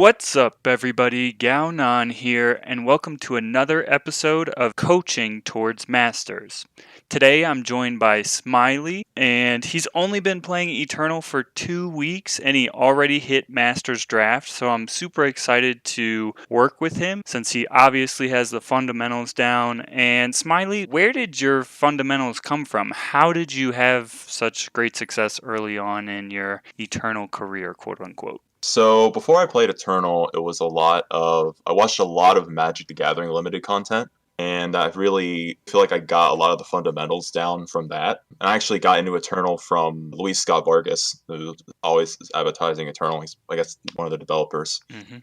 What's up, everybody? Gaonan here, and welcome to another episode of Coaching Towards Masters. Today I'm joined by Smiley, and he's only been playing Eternal for 2 weeks, and he already hit Masters Draft, so I'm super excited to work with him since he obviously has the fundamentals down. And Smiley, where did your fundamentals come from? How did you have such great success early on in your Eternal career, quote unquote? So before I played Eternal, I watched a lot of Magic the Gathering limited content, and I really feel like I got a lot of the fundamentals down from that. And I actually got into Eternal from Luis Scott Vargas, who always is advertising Eternal. He's, I guess, one of the developers.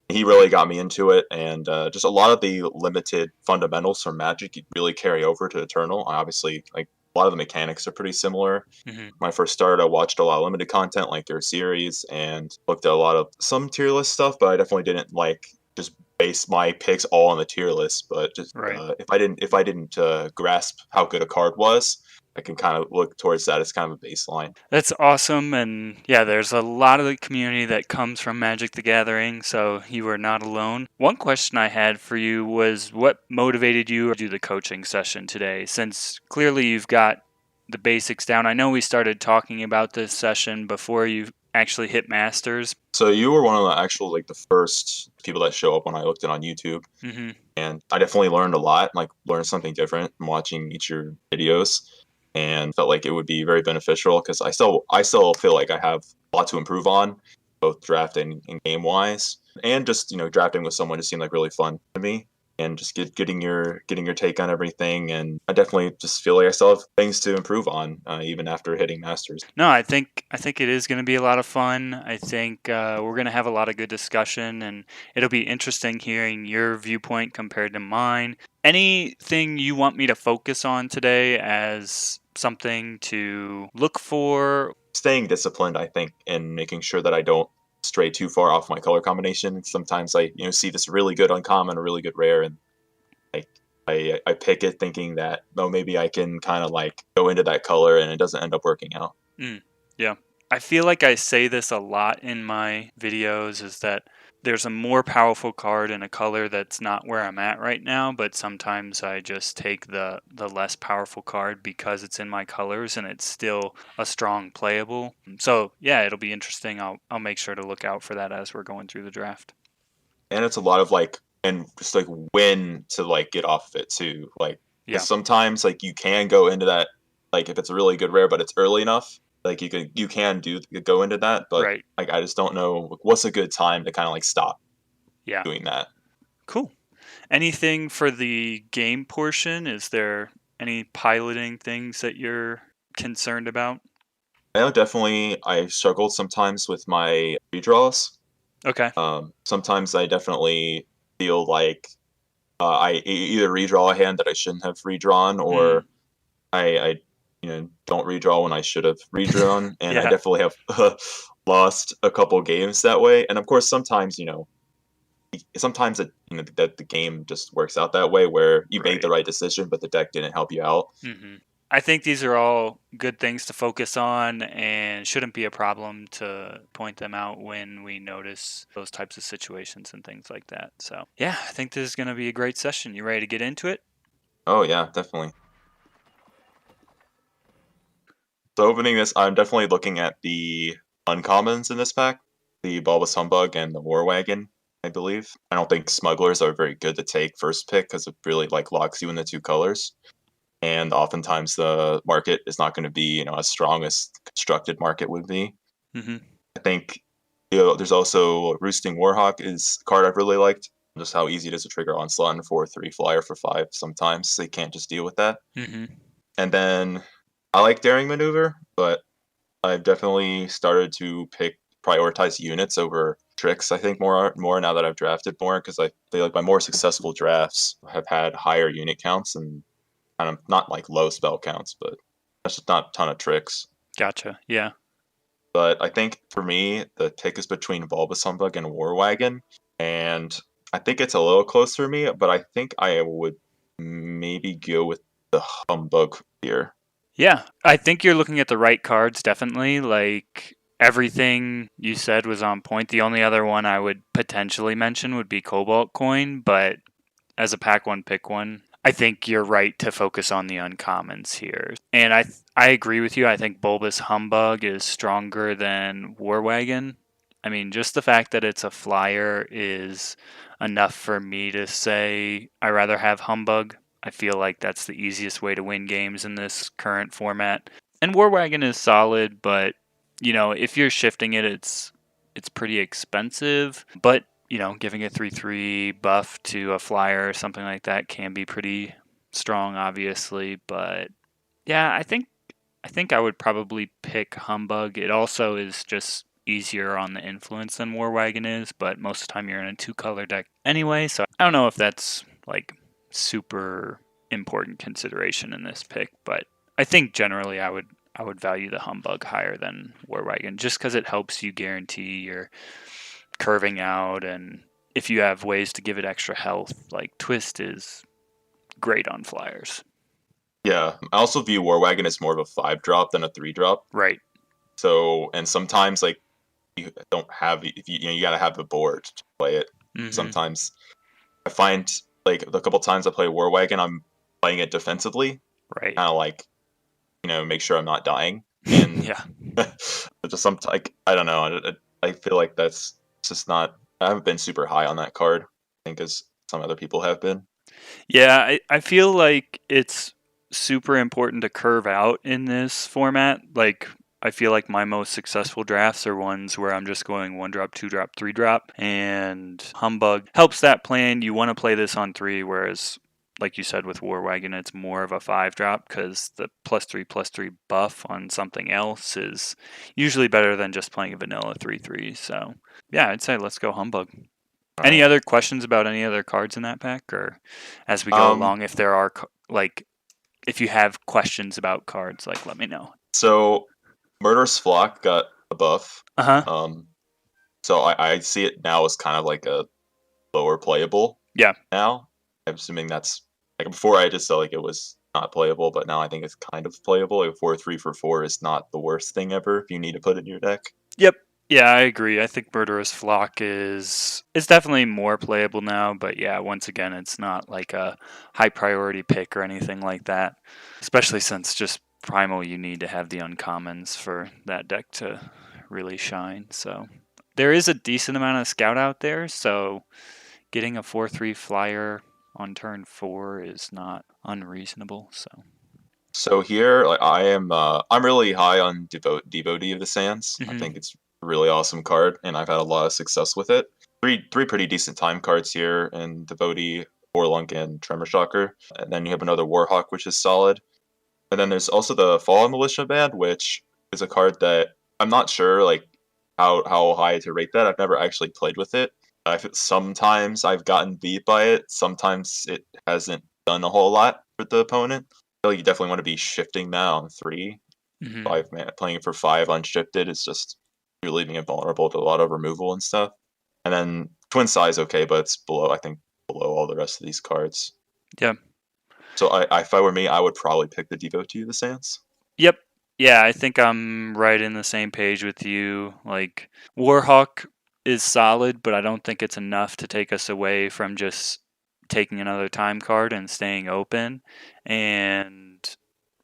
He really got me into it, and just a lot of the limited fundamentals from Magic really carry over to Eternal. I obviously like. A lot of the mechanics are pretty similar. When I first started, I watched a lot of limited content like their series and looked at a lot of some tier list stuff, but I definitely didn't just base my picks all on the tier list. But just Right. if I didn't grasp how good a card was, I can kind of look towards that as kind of a baseline. That's awesome. And yeah, there's a lot of the community that comes from Magic the Gathering, so you are not alone. One question I had for you was what motivated you to do the coaching session today? Since clearly you've got the basics down. I know we started talking about this session before you actually hit Masters. So you were one of the actual the first people that show up when I looked it on YouTube, Mm-hmm. and I definitely learned a lot. Learned something different from watching each of your videos, and felt like it would be very beneficial because I still feel like I have a lot to improve on, both drafting and game wise, and just drafting with someone just seemed like really fun to me, and just getting your take on everything. And I definitely just feel like I still have things to improve on even after hitting Masters. No, I think it is going to be a lot of fun. I think we're going to have a lot of good discussion, and it'll be interesting hearing your viewpoint compared to mine. Anything you want me to focus on today as something to look for? Staying disciplined, I think, and making sure that I don't stray too far off my color combination. Sometimes I see this really good uncommon, a really good rare, and I pick it thinking that maybe I can kind of go into that color, and it doesn't end up working out. Yeah. I feel like I say this a lot in my videos is that there's a more powerful card in a color that's not where I'm at right now, but sometimes I just take the less powerful card because it's in my colors and it's still a strong playable. So yeah, it'll be interesting. I'll make sure to look out for that as we're going through the draft. And it's a lot of and just when to get off of it too. Yeah. 'Cause sometimes you can go into that if it's a really good rare, but it's early enough. You can go into that, but Right. I just don't know what's a good time to kind of stop Yeah. doing that. Cool. Anything for the game portion? Is there any piloting things that you're concerned about? I know definitely I struggled sometimes with my redraws. Okay. Sometimes I definitely feel like either redraw a hand that I shouldn't have redrawn, or I don't redraw when I should have redrawn, and I Yeah. definitely have lost a couple games that way. And of course, sometimes sometimes that the game just works out that way where you made the right decision, but the deck didn't help you out. Mm-hmm. I think these are all good things to focus on and shouldn't be a problem to point them out when we notice those types of situations and things like that. So, yeah, I think this is going to be a great session. You ready to get into it? Oh yeah, definitely. So opening this, I'm definitely looking at the uncommons in this pack, the Bulbous Humbug and the War Wagon, I believe. I don't think Smugglers are very good to take first pick because it really locks you in the two colors. And oftentimes the market is not going to be as strong as constructed market would be. Mm-hmm. I think there's also Roosting Warhawk is a card I've really liked. Just how easy it is to trigger Onslaught and 4/3 flyer for 5. Sometimes they can't just deal with that. Mm-hmm. And then I like Daring Maneuver, but I've definitely started to prioritize units over tricks. I think more now that I've drafted more, because I feel like my more successful drafts have had higher unit counts and kind of not low spell counts, but that's just not a ton of tricks. Gotcha. Yeah. But I think for me, the pick is between Bulbous Humbug and War Wagon, and I think it's a little close for me, but I think I would maybe go with the Humbug here. Yeah, I think you're looking at the right cards, definitely. Like, everything you said was on point. The only other one I would potentially mention would be Cobalt Coin, but as a pack one, pick one. I think you're right to focus on the uncommons here. And I agree with you. I think Bulbous Humbug is stronger than War Wagon. I mean, just the fact that it's a flyer is enough for me to say I rather have Humbug. I feel like that's the easiest way to win games in this current format. And War Wagon is solid, but if you're shifting it, it's pretty expensive. But giving a 3/3 buff to a flyer or something like that can be pretty strong, obviously. But yeah, I think I would probably pick Humbug. It also is just easier on the influence than War Wagon is, but most of the time you're in a 2-color deck anyway, so I don't know if that's like super important consideration in this pick, but I think generally I would value the Humbug higher than War Wagon just because it helps you guarantee your curving out, and if you have ways to give it extra health, like Twist is great on flyers. Yeah, I also view War Wagon as more of a 5-drop than a 3-drop. Right. So, and sometimes like you don't have if you gotta have the board to play it. Mm-hmm. Sometimes I find like the couple times I play War Wagon, I'm playing it defensively, Right. kind of like make sure I'm not dying. And Yeah. just some like I don't know. I feel like that's just not. I haven't been super high on that card. I think as some other people have been. Yeah, I feel like it's super important to curve out in this format. Like, I feel like my most successful drafts are ones where I'm just going 1-drop, 2-drop, 3-drop, and Humbug helps that plan. You want to play this on 3, whereas, like you said with War Wagon, it's more of a 5-drop because the +3/+3 buff on something else is usually better than just playing a vanilla 3/3. So, yeah, I'd say let's go Humbug. All Any right. other questions about any other cards in that pack, or as we go Um. along, if there are like if you have questions about cards, like let me know. So, Murderous Flock got a buff. Uh huh. Um. So I see it now as kind of like a lower playable Yeah. now. I'm assuming that's like before I just felt like it was not playable, but now I think it's kind of playable. Like 4/3 for 4 is not the worst thing ever if you need to put it in your deck. Yep. Yeah, I agree. I think Murderous Flock is definitely more playable now, but yeah, once again, it's not like a high priority pick or anything like that. Especially since just Primal, you need to have the uncommons for that deck to really shine. So there is a decent amount of scout out there, so getting a 4/3 flyer on turn 4 is not unreasonable. So here, like I'm really high on Devotee of the Sands. I Mhm. think it's a really awesome card, and I've had a lot of success with it. Three pretty decent time cards here, and Devotee, Forlunk, and Tremor Shocker. And then you have another Warhawk, which is solid. And then there's also the Fallen Militia Band, which is a card that I'm not sure like how high to rate that. I've never actually played with it. Sometimes I've gotten beat by it. Sometimes it hasn't done a whole lot for the opponent. I feel like you definitely want to be shifting that on 3. Mhm. 5 man playing it for 5 unshifted. It's just you're leaving it vulnerable to a lot of removal and stuff. And then Twin Size okay, but it's below I think below all the rest of these cards. Yeah. So if I were me, I would probably pick the Devotee of the Sands. Yep. Yeah, I think I'm right in the same page with you. Like Warhawk is solid, but I don't think it's enough to take us away from just taking another time card and staying open. And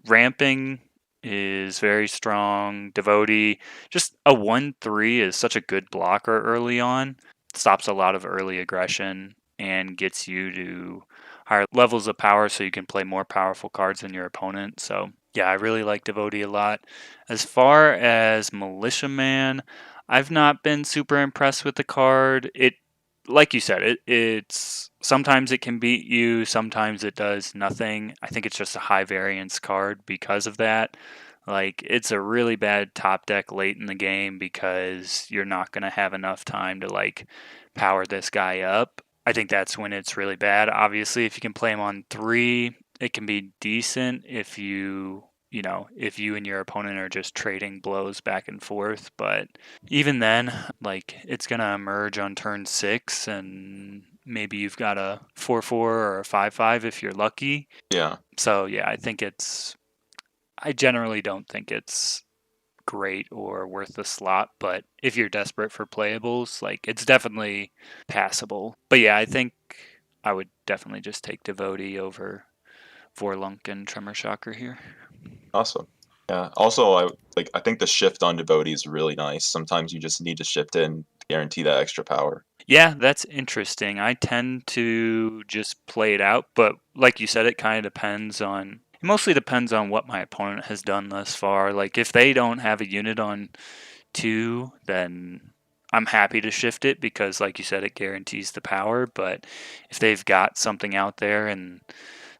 ramping is very strong. Devotee, just a 1/3 is such a good blocker early on. Stops a lot of early aggression and gets you to higher levels of power so you can play more powerful cards than your opponent. So yeah, I really like Devotee a lot. As far as Militiaman, I've not been super impressed with the card. It, like you said, it's sometimes it can beat you, sometimes it does nothing. I think it's just a high variance card because of that. Like it's a really bad top deck late in the game because you're not going to have enough time to like power this guy up. I think that's when it's really bad. Obviously, if you can play him on 3, it can be decent if if you and your opponent are just trading blows back and forth, but even then, like it's going to emerge on turn 6 and maybe you've got a 4/4 or a 5/5 if you're lucky. Yeah. So, yeah, I generally don't think it's great or worth the slot, but if you're desperate for playables, like it's definitely passable. But yeah, I think I would definitely just take Devotee over Vorlunk and Tremor Shocker here. Awesome. Yeah. Also, I think the shift on Devotee is really nice. Sometimes you just need to shift in to guarantee that extra power. Yeah, that's interesting. I tend to just play it out, but like you said, it kind of depends on. It mostly depends on what my opponent has done thus far. Like if they don't have a unit on 2, then I'm happy to shift it because, like you said, it guarantees the power. But if they've got something out there and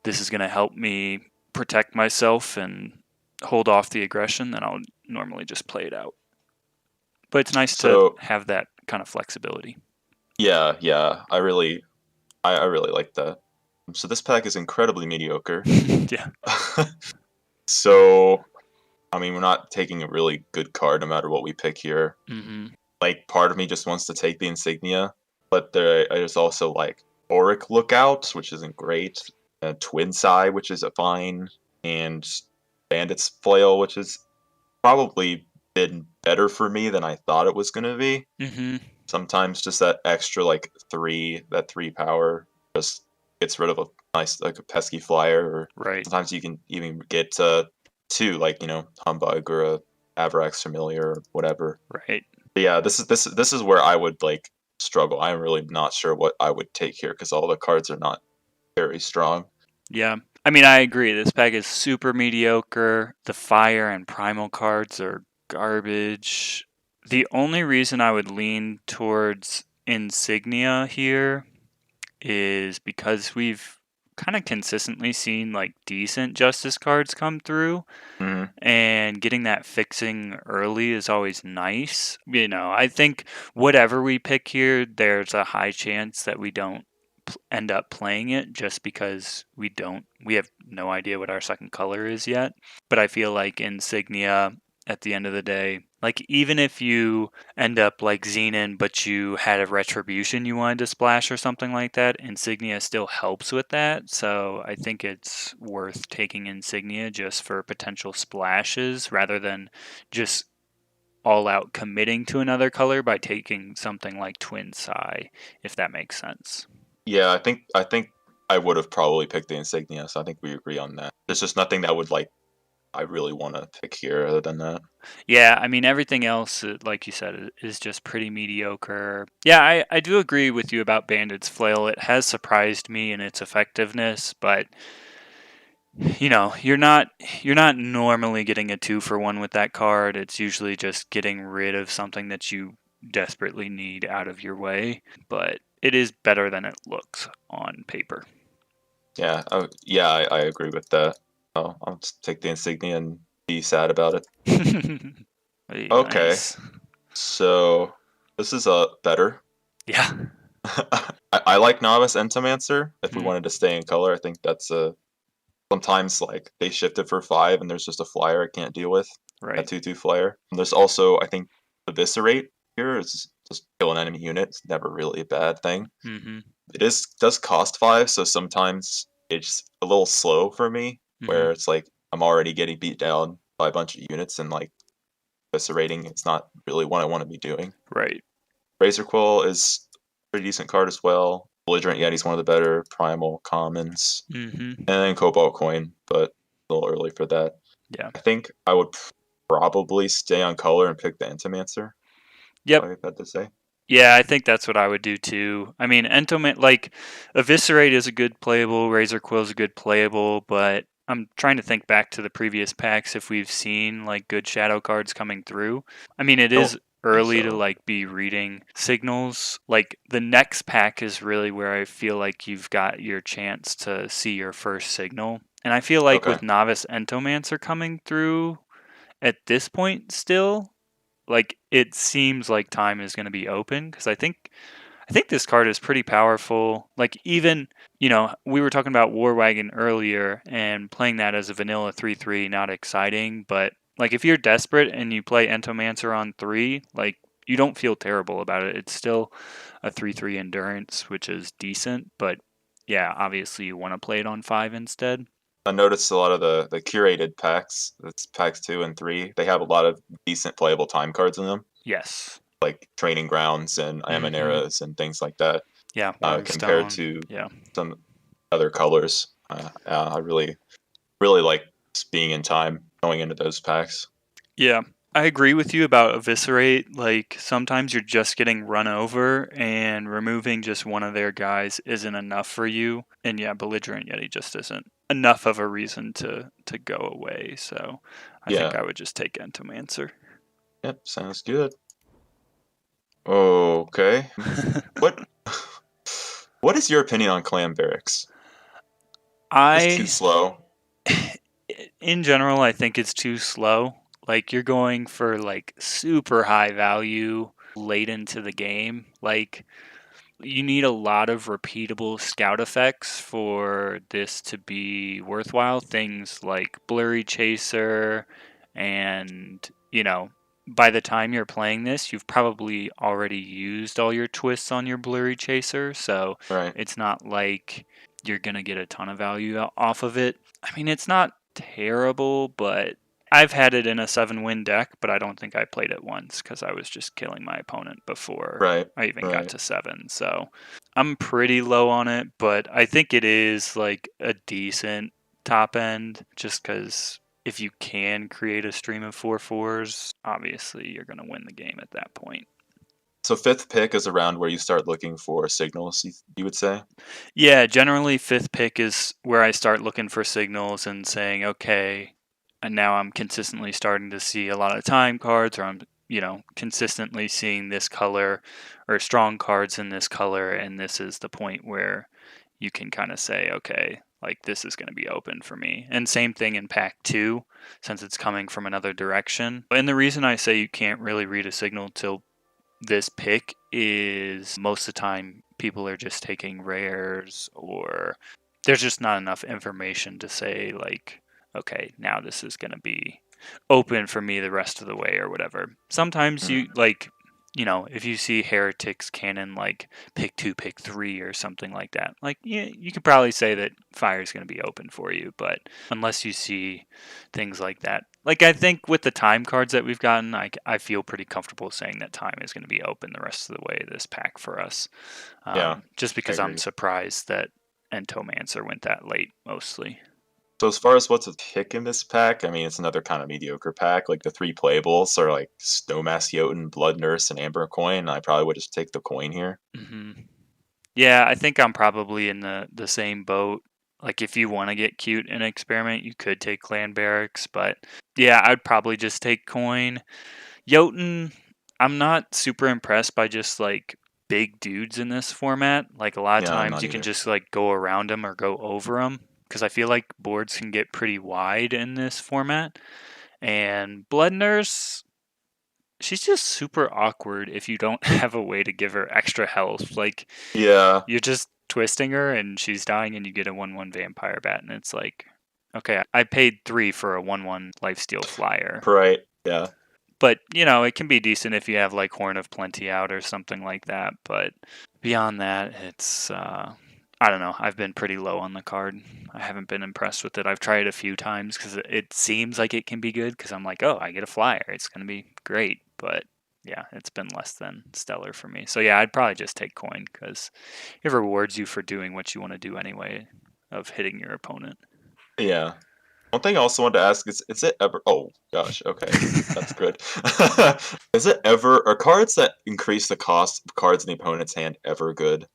this is going to help me protect myself and hold off the aggression, then I'll normally just play it out. But it's nice to So have that kind of flexibility. yeah, yeah, I really like that. So this pack is incredibly mediocre. Yeah. So I mean, we're not taking a really good card no matter what we pick here. Hmm. Like, part of me just wants to take the insignia, but there's also like Auric Lookout, which isn't great, Twin Sai, which is a fine, and Bandit's Flail, which is probably been better for me than I thought it was gonna be. Hmm. Sometimes just that extra like that 3 power just gets rid of a nice like a pesky flyer, or Right. sometimes you can even get 2, like Humbug or a Avarax Familiar or whatever. Right. But yeah, this is where I would like struggle. I'm really not sure what I would take here because all the cards are not very strong. Yeah. I mean, I agree. This pack is super mediocre. The fire and primal cards are garbage. The only reason I would lean towards Insignia here is because we've kind of consistently seen like decent justice cards come through, Hmm. and getting that fixing early is always nice. I think whatever we pick here, there's a high chance that we don't end up playing it just because we have no idea what our second color is yet. But I feel like Insignia at the end of the day, like even if you end up like Xenon but you had a retribution you wanted to splash or something like that, Insignia still helps with that. So I think it's worth taking Insignia just for potential splashes rather than just all out committing to another color by taking something like Twin Sai, if that makes sense. Yeah, I think I would have probably picked the insignia, so I think we agree on that. There's just nothing that would like I really want to pick here other than that. Yeah, I mean, everything else, like you said, is just pretty mediocre. Yeah, I do agree with you about Bandit's Flail. It has surprised me in its effectiveness, but you're not normally getting a 2-for-1 with that card. It's usually just getting rid of something that you desperately need out of your way, but it is better than it looks on paper. Yeah, yeah, I agree with that. I'll just take the insignia and be sad about it. Hey, Okay, nice. so this is better. Yeah. I like Novice Entomancer. If we Mhm. wanted to stay in color, I think that's a sometimes like they shift it for 5 and there's just a flyer I can't deal with. A Right. 2/2 flyer. And there's also I think Eviscerate here is just kill an enemy unit. It's never really a bad thing. Mhm. It does cost 5, so sometimes it's a little slow for me, Mhm. where it's like I'm already getting beat down by a bunch of units and like eviscerating. It's not really what I want to be doing. Right. Razor Quill is a pretty decent card as well. Belligerent Yeti's one of the better primal commons. Mhm. And then Cobalt Coin, but a little early for that. Yeah. I think I would probably stay on color and pick the Entomancer, if Yep. I had to say. Yeah, I think that's what I would do too. I mean, Entoman, like, Eviscerate is a good playable, Razor Quill is a good playable, but I'm trying to think back to the previous packs if we've seen like good shadow cards coming through. I mean, it I don't is think early to so. like be reading signals. Like the next pack is really where I feel like you've got your chance to see your first signal. And I feel like Okay. with Novice Entomancer coming through at this point still, like it seems like time is going to be open because I think this card is pretty powerful. Like even we were talking about War Wagon earlier and playing that as a vanilla 3/3 not exciting, but like if you're desperate and you play Entomancer on 3, like you don't feel terrible about it. It's still a 3/3 endurance, which is decent, but yeah, obviously you want to play it on 5 instead. I noticed a lot of the curated packs, that's packs 2 and 3, they have a lot of decent playable time cards in them, Yes. like Training Grounds and Mm-hmm. Amaneras and things like that, Yeah, compared Waterstone. to Yeah. some other colors. I really like being in time going into those packs. Yeah, I agree with you about Eviscerate. Like, sometimes you're just getting run over, and removing just one of their guys isn't enough for you. And yeah, Belligerent Yeti just isn't enough of a reason to go away. So I think Yeah. I would just take Entomancer. Yep. Sounds good. Okay. What what is your opinion on clan barracks? It's too I, slow. in general, I think it's too slow. Like, you're going for like super high value late into the game. Like, you need a lot of repeatable scout effects for this to be worthwhile. Things like Blurry Chaser, and, by the time you're playing this, you've probably already used all your twists on your Blurry Chaser, so Right. it's not like you're going to get a ton of value off of it. I mean, it's not terrible, but I've had it in a 7-win deck, but I don't think I played it once because I was just killing my opponent before Right. I even got Right. to 7. So I'm pretty low on it, but I think it is like a decent top end just because if you can create a stream of 4/4s, obviously you're going to win the game at that point. So fifth pick is around where you start looking for signals, you would say? Yeah, generally fifth pick is where I start looking for signals and saying, okay, and now I'm consistently starting to see a lot of time cards, or I'm, consistently seeing this color or strong cards in this color, and this is the point where you can kind of say, okay, like this is going to be open for me. And same thing in pack 2, since it's coming from another direction. And the reason I say you can't really read a signal till this pick is most of the time people are just taking rares, or there's just not enough information to say, like, okay, now this is going to be open for me the rest of the way or whatever. Sometimes Mm, you, like, if you see Heretics Cannon like pick 2, pick 3 or something like that, like, yeah, you could probably say that fire is going to be open for you. But unless you see things like that, like, I think with the time cards that we've gotten, I feel pretty comfortable saying that time is going to be open the rest of the way this pack for us. yeah, Just I because I'm agree. surprised that Entomancer went that late mostly. So as far as what's a pick in this pack, I mean, it's another kind of mediocre pack. Like the three playables are like Snowmass Jotun, Blood Nurse, and Amber Coin. I probably would just take the coin here. hmm Yeah, I think I'm probably in the same boat. Like, if you want to get cute and experiment, you could take Clan Barracks, but yeah, I'd probably just take Coin. Jotun, I'm not super impressed by just like big dudes in this format. Like, a lot of Yeah, I'm times not you can either. just like go around them or go over them because I feel like boards can get pretty wide in this format. And Blood Nurse, she's just super awkward if you don't have a way to give her extra health. Like, Yeah, you're just twisting her and she's dying and you get a 1/1 vampire bat, and it's like, okay, I paid 3 for a 1/1 lifesteal flyer. right. Yeah, But, it can be decent if you have like Horn of Plenty out or something like that. But beyond that, it's I don't know. I've been pretty low on the card. I haven't been impressed with it. I've tried it a few times because it seems like it can be good because I'm like, oh, I get a flyer. It's going to be great. But yeah, it's been less than stellar for me. So yeah, I'd probably just take coin because it rewards you for doing what you want to do anyway, of hitting your opponent. yeah. One thing I also wanted to ask is it ever? Oh gosh, okay, that's good. Is it ever? Are cards that increase the cost of cards in the opponent's hand ever good?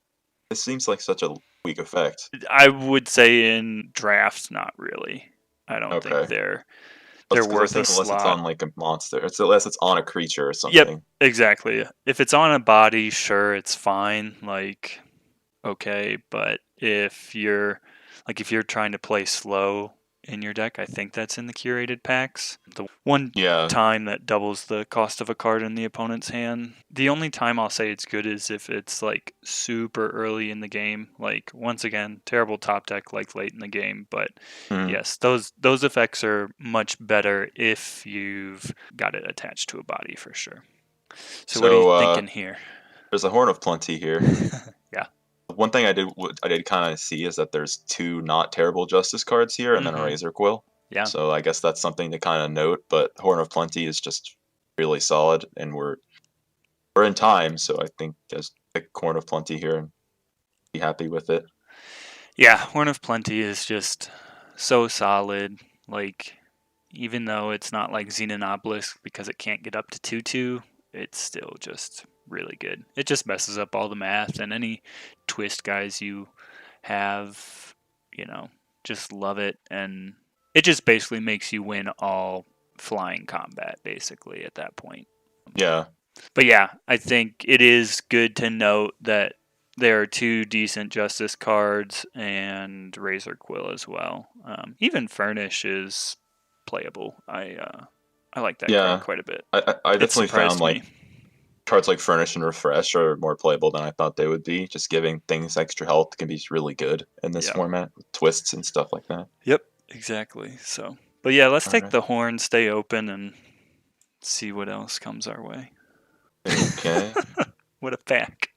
It seems like such a weak effect. I would say in drafts, not really. I don't think Okay, they're because I was worth a thinking unless it's slot. on like a monster, it's unless it's on a creature or Yep, something. exactly. If it's on a body, sure, it's fine. Like, okay, but if you're trying to play slow in your deck, I think that's in the curated packs. The one Yeah. time that doubles the cost of a card in the opponent's hand. The only time I'll say it's good is if it's like super early in the game. Like, once again, terrible top deck like late in the game, but Mhm. yes, those effects are much better if you've got it attached to a body for sure. So what are you So thinking here? there's a Horn of Plenty here. Yeah. One thing I did kind of see is that there's two not terrible Justice cards here, and then a Mm-hmm. Razor Quill. Yeah. So I guess that's something to kind of note. But Horn of Plenty is just really solid, and we're in time, so I think just pick Horn of Plenty here and be happy with it. Yeah, Horn of Plenty is just so solid. Like, even though it's not like Xenonopolis because it can't get up to 2/2, it's still just really good. It just messes up all the math and any twist guys you have, you know, just love it. And it just basically makes you win all flying combat, basically, at that point. Yeah, But yeah, I think it is good to note that there are two decent Justice cards and Razor Quill as well. Even Furnish is playable. I like that card yeah. quite a bit. I It definitely found surprised like me. cards like Furnish and Refresh are more playable than I thought they would be. Just giving things extra health can be really good in this Yeah. format with twists and stuff like that. Yep. Exactly. So, but yeah, let's All take right. the horn, stay open, and see what else comes our way. Okay. What a pack!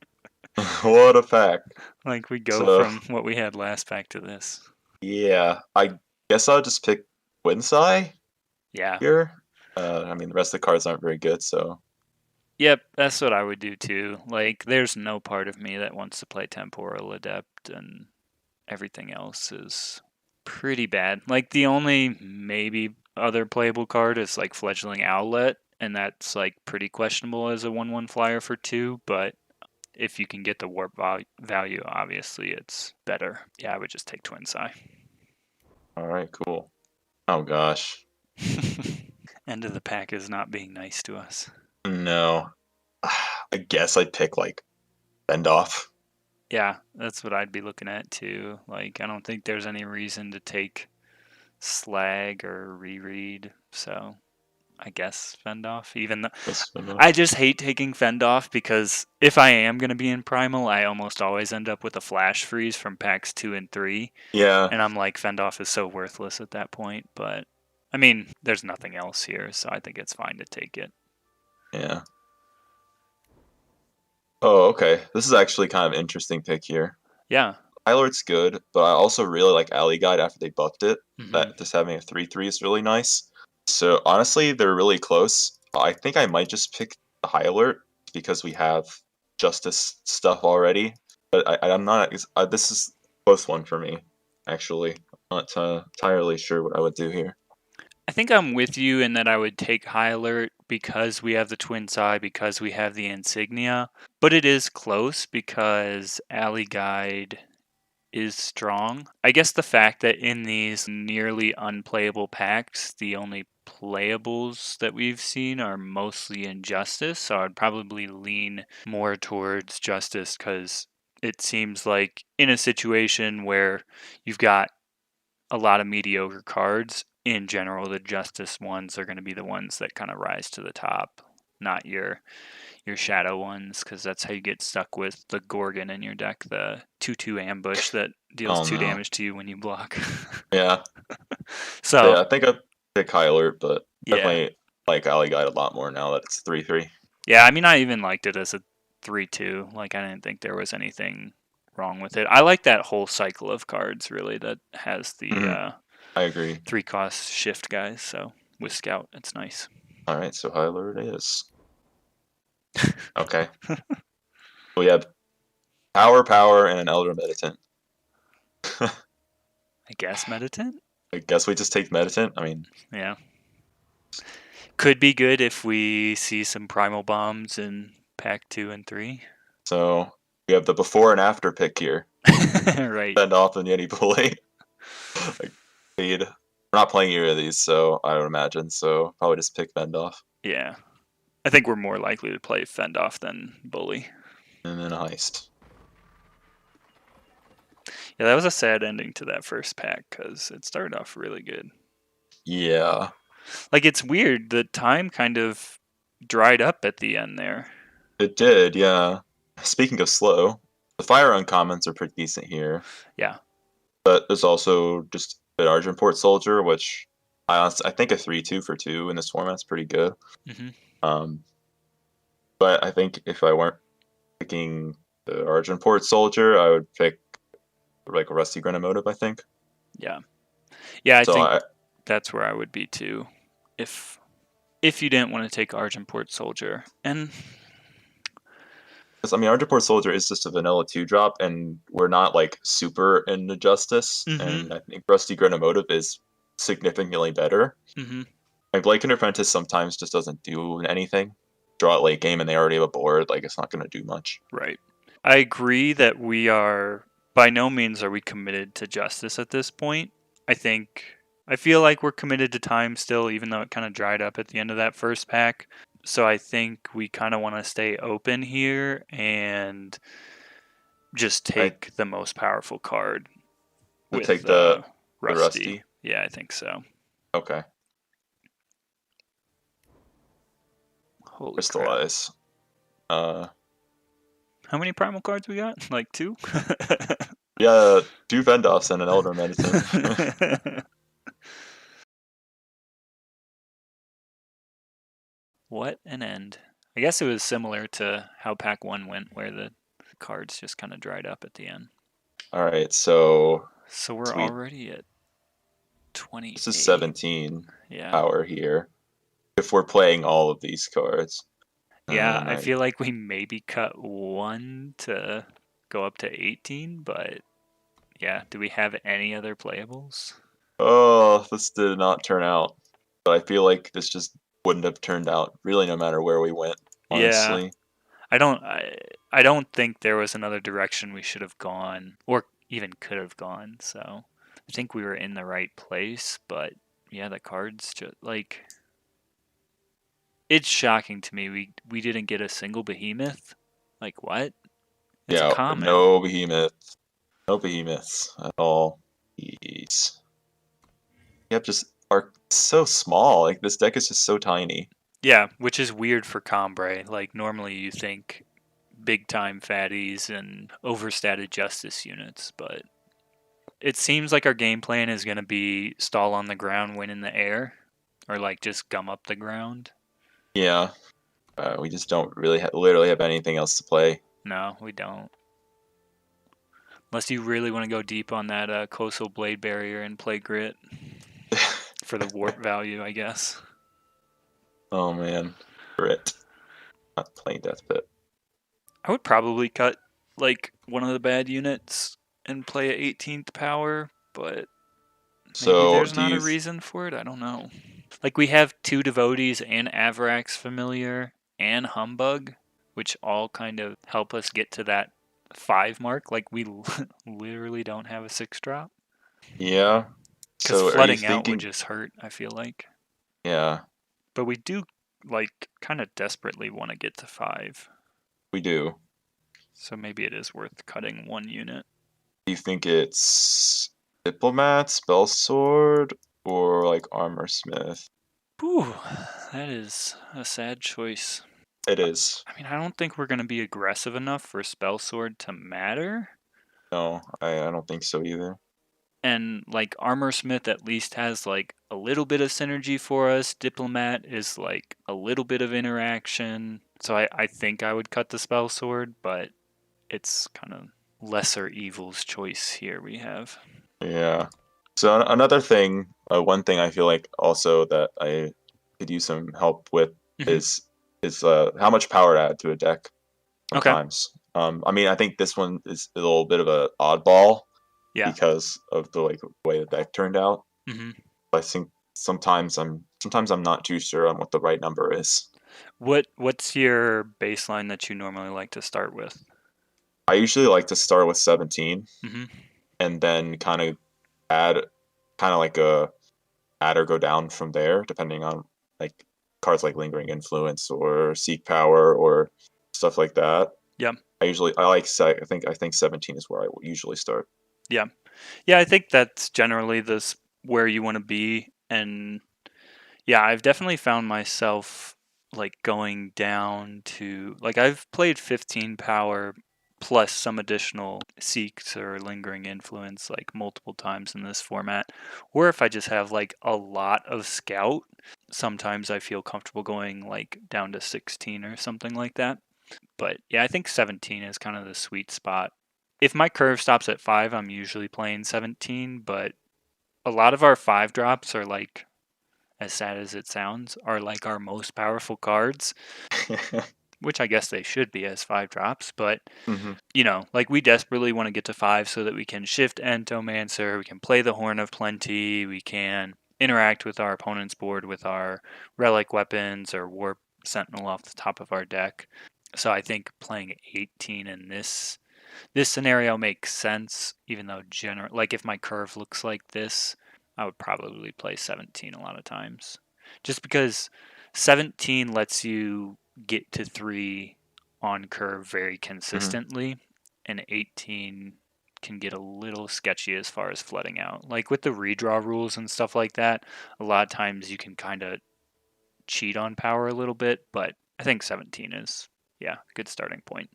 What a fact. Like we go So from what we had last pack to this. yeah, I guess I'll just pick Winsai Yeah. here. I mean, the rest of the cards aren't very good, so Yep, that's what I would do too. Like, there's no part of me that wants to play Temporal Adept, and everything else is pretty bad. Like, the only maybe other playable card is like Fledgling Owlet, and that's like pretty questionable as a 1/1 flyer for 2, but if you can get the warp value, obviously it's better. Yeah, I would just take Twin Sai. all right, cool. Oh gosh, End of the pack is not being nice to us. no. I guess I'd pick like Bend Off. Yeah, that's what I'd be looking at too. Like, I don't think there's any reason to take Slag or Reread, so I guess Fend Off. Even though Guess Bend Off. I just hate taking Fend Off because if I am going to be in Primal, I almost always end up with a Flash Freeze from packs 2 and 3, Yeah, and I'm like, Fend Off is so worthless at that point, but I mean, there's nothing else here, so I think it's fine to take it. yeah. Oh, okay. This is actually kind of an interesting pick here. Yeah. Hylart's good, but I also really like Alley Guide after they buffed it. Hmm. That just having a 3/3 is really nice. So honestly, they're really close. I think I might just pick the High Alert because we have Justice stuff already. But I'm not. This is a close one for me, actually. I'm not entirely sure what I would do here. I think I'm with you in that I would take High Alert because we have the Twin Side, because we have the Insignia. But it is close because Alley Guide is strong. I guess the fact that in these nearly unplayable packs, the only playables that we've seen are mostly Injustice, so I'd probably lean more towards Justice because it seems like in a situation where you've got a lot of mediocre cards, in general, the Justice ones are going to be the ones that kind of rise to the top, not your shadow ones, because that's how you get stuck with the Gorgon in your deck, the 2/2 ambush that deals Oh 2 no. damage to you when you block. Yeah. So, Yeah, I think I'd pick High Alert, but yeah. definitely like Alley Guide a lot more now that it's 3/3. Yeah, I mean, I even liked it as a 3/2. Like, I didn't think there was anything wrong with it. I like that whole cycle of cards, really, that has the Hmm. I agree. 3 cost shift guys. So, with Scout, it's nice. All right, so High Alert it is. Okay. We have power, and an Elder Meditant. I guess Meditant? I guess we just take Meditant. I mean, Yeah. Could be good if we see some Primal Bombs in pack 2 and 3. so we have the before and after pick here. Right. Bend off and Yeti Bully. We're not playing either of these, so I would imagine. So probably just pick Bend off Yeah. I think we're more likely to play Fend Off than Bully. and then a heist. Yeah, that was a sad ending to that first pack because it started off really good. Yeah, Like, it's weird. The time kind of dried up at the end there. it did. Yeah. Speaking of slow, the fire uncommons are pretty decent here, Yeah. but there's also just an Argentport Soldier, which I think a 3/2 for 2 in this format's pretty good. Hmm. Um, but I think if I weren't picking the Argenport Soldier, I would pick like a Rusty Grenamotive, I think. Yeah. Yeah, I So think that's where I would be too. If you didn't want to take Argenport Soldier. And I mean, Argenport Soldier is just a vanilla 2-drop, and we're not like super into Justice. mhm. And I think Rusty Grenamotive is significantly better. Mhm. Like Blake and Apprentice sometimes just doesn't do anything. Draw it late game and they already have a board, like it's not gonna do much. Right. I agree that we are by no means are we committed to Justice at this point. I think I feel like we're committed to time still, even though it kind of dried up at the end of that first pack. So I think we kind of want to stay open here and just I take the most powerful card to with take the Rusty. Rusty. Yeah, I think so. Okay. Holy crap. Crystallize. Uh How many primal cards we got? Like 2? yeah, 2 Vendoffs and an Elder Medicine. What an end. I guess it was similar to how pack 1 went, where the cards just kind of dried up at the end. Alright, so So we're sweet. already at This is 28. 17 Yeah. power here. If we're playing all of these cards. Yeah, I I feel like we maybe cut 1 to go up to 18, but yeah, do we have any other playables? oh, this did not turn out. But I feel like this just wouldn't have turned out really no matter where we went, Yeah. honestly. I don't think there was another direction we should have gone or even could have gone. So I think we were in the right place, but yeah, the cards just like it's shocking to me we didn't get a single behemoth. Like what? It's a Yeah, common. no behemoth. No behemoths at all. Jeez. Yep, just are so small. Like this deck is just so tiny. Yeah, which is weird for Combre. Like normally you think big time fatties and overstated justice units, but it seems like our game plan is going to be stall on the ground, win in the air, or like just gum up the ground. Yeah, we just don't really literally have anything else to play. No, we don't. Unless you really want to go deep on that coastal blade barrier and play grit for the warp value, I guess. Oh man, grit. Not playing Death Pit. I would probably cut like one of the bad units and play at 18th power, but maybe So there's do not a you? reason for it. I don't know. Like we have 2 Devotees and Avarax Familiar and Humbug, which all kind of help us get to that 5 mark. Like we literally don't have a 6 drop. Yeah. Because So are you flooding out would thinking? just hurt, I feel like. Yeah, But we do, like, kind of desperately want to get to 5. we do. So maybe it is worth cutting 1 unit. Do you think it's Diplomat, Spell Sword, or like Armor Smith? Ooh, that is a sad choice. It is. I mean, I don't think we're going to be aggressive enough for Spell Sword to matter. No, I don't think so either. And like Armor Smith at least has like a little bit of synergy for us. Diplomat is like a little bit of interaction. So I think I would cut the Spell Sword, but it's kind of lesser evils choice here we have. Yeah. So another thing, one thing I feel like also that I could use some help with Hmm. is how much power to add to a deck Okay. sometimes. I mean, I think this one is a little bit of a oddball Yeah. because of the like way the deck turned out. Hmm. I think sometimes I'm not too sure on what the right number is. What's your baseline that you normally like to start with? I usually like to start with 17 Hmm. and then add kind of like a add or go down from there, depending on like cards like Lingering Influence or Seek Power or stuff like that. Yeah. I think 17 is where I usually start. Yeah. Yeah, I think that's generally this where you want to be. And yeah, I've definitely found myself like going down to like I've played 15 power plus some additional seeks or lingering influence like multiple times in this format. Or if I just have like a lot of scout, sometimes I feel comfortable going like down to 16 or something like that. But yeah, I think 17 is kind of the sweet spot. If my curve stops at 5, I'm usually playing 17, but a lot of our 5 drops are like, as sad as it sounds, are like our most powerful cards, which I guess they should be as 5 drops, but hmm like we desperately want to get to 5 so that we can shift Entomancer, we can play the Horn of Plenty, we can interact with our opponent's board with our relic weapons or warp sentinel off the top of our deck. So I think playing 18 in this scenario makes sense, even though like if my curve looks like this, I would probably play 17 a lot of times. Just because 17 lets you get to 3 on curve very hmm consistently, and 18 can get a little sketchy as far as flooding out. Like with the redraw rules and stuff like that, a lot of times you can kind of cheat on power a little bit, but I think 17 is, yeah, a good starting point.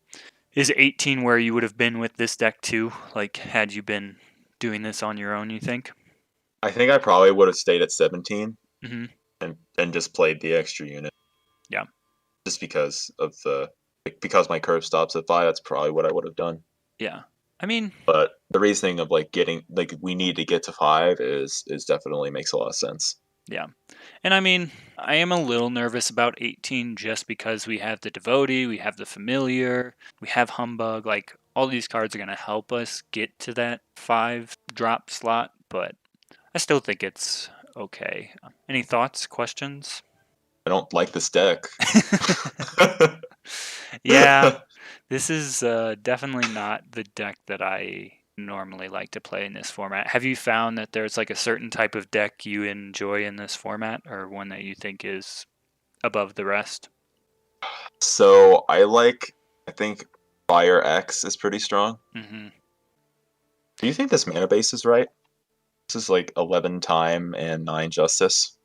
Is 18 where you would have been with this deck too? Like, had you been doing this on your own, you think? I think I probably would have stayed at 17 Hmm. and just played the extra unit Yeah, just because of because my curve stops at 5. That's probably what I would have done. yeah. I mean, But the reasoning of like getting like we need to get to 5 is definitely makes a lot of sense. yeah. And I mean, I am a little nervous about 18 just because we have the Devotee, we have the Familiar, we have Humbug. Like, all these cards are going to help us get to that 5 drop slot, but I still think it's okay. Any thoughts, questions? I don't like this deck. Yeah, this is definitely not the deck that I normally like to play in this format. Have you found that there's like a certain type of deck you enjoy in this format, or one that you think is above the rest? So I think Fire X is pretty strong. Hmm. Do you think this mana base is right? This is like 11 time and 9 justice.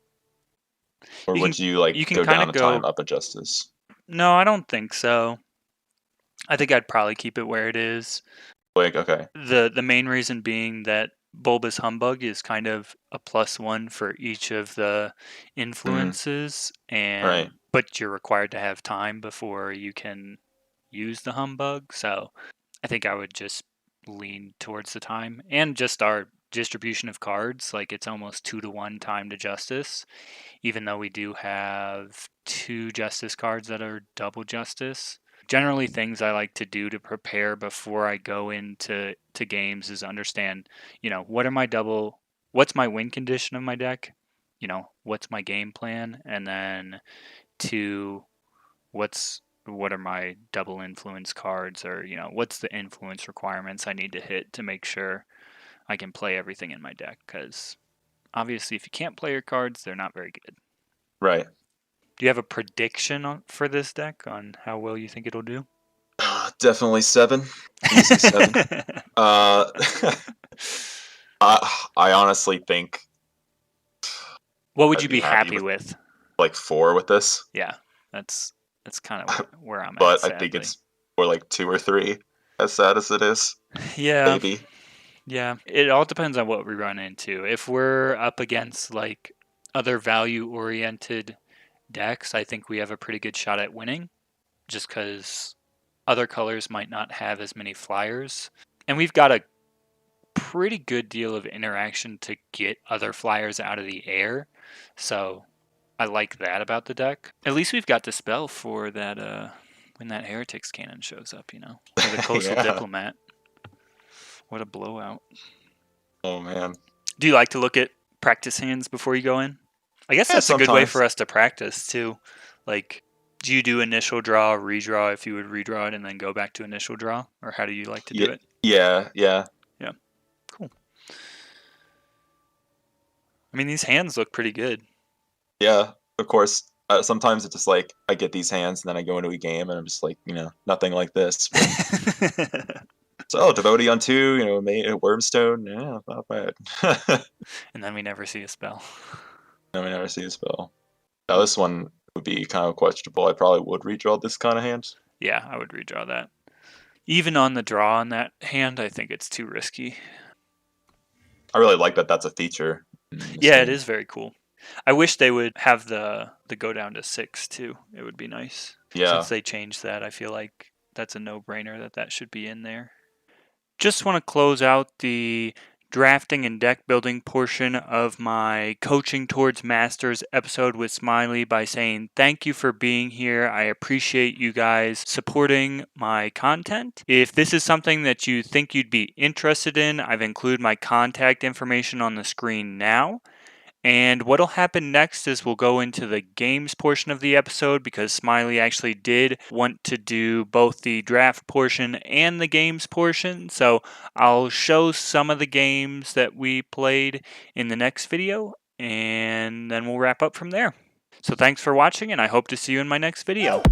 Or You can would you like you can go kind down of a time go. up a justice? No, I don't think so. I think I'd probably keep it where it is. Like okay. The main reason being that Bulbous Humbug is kind of a +1 for each of the Mm, influences, right. and but you're required to have time before you can use the Humbug. So I think I would just lean towards the time, and just our distribution of cards. Like, it's almost 2-to-1 time to justice, even though we do have 2 justice cards that are double justice. Generally, things I like to do to prepare before I go into games is understand, what's my win condition of my deck? What's my game plan? And then 2, what are my double influence cards, or what's the influence requirements I need to hit to make sure I can play everything in my deck, because obviously if you can't play your cards, they're not very good. Right. Do you have a prediction for this deck on how well you think it'll do? Definitely 7. Easy 7. Uh I honestly think What would I'd you be be happy happy with with? like 4 with this. Yeah, that's kind of where I'm at, But I think sadly. it's more like 2 or 3 as sad as it is. Yeah, Maybe. yeah. It all depends on what we run into. If we're up against like other value-oriented decks, I think we have a pretty good shot at winning, just because other colors might not have as many flyers. And we've got a pretty good deal of interaction to get other flyers out of the air. So I like that about the deck. At least we've got Dispel for that when that Heretics cannon shows up. Or the Coastal Yeah. Diplomat. What a blowout. Oh man. Do you like to look at practice hands before you go in? I guess Yeah, that's a good way sometimes. for us to practice too. Like, do you do initial draw, redraw if you would redraw it and then go back to initial draw? Or how do you like to do Yeah, it? yeah. Yeah, cool. I mean, these hands look pretty good. Yeah, of course. Sometimes it's just like I get these hands and then I go into a game and I'm just like, nothing like this. But so, Devotee on 2, Wormstone, yeah, not bad. And then we never see a spell. I mean, I never see a spell. Now this one would be kind of questionable. I probably would redraw this kind of hand. Yeah, I would redraw that. Even on the draw on that hand, I think it's too risky. I really like that that's a feature in this Yeah, it game. is very cool. I wish they would have the go down to 6 too. It would be nice. Yeah. Since they changed that, I feel like that's a no-brainer that that should be in there. Just want to close out the drafting and deck building portion of my Coaching Towards Masters episode with Smiley by saying thank you for being here. I appreciate you guys supporting my content. If this is something that you think you'd be interested in, I've included my contact information on the screen now. And what'll happen next is we'll go into the games portion of the episode because Smiley actually did want to do both the draft portion and the games portion. So I'll show some of the games that we played in the next video, and then we'll wrap up from there. So thanks for watching, and I hope to see you in my next video.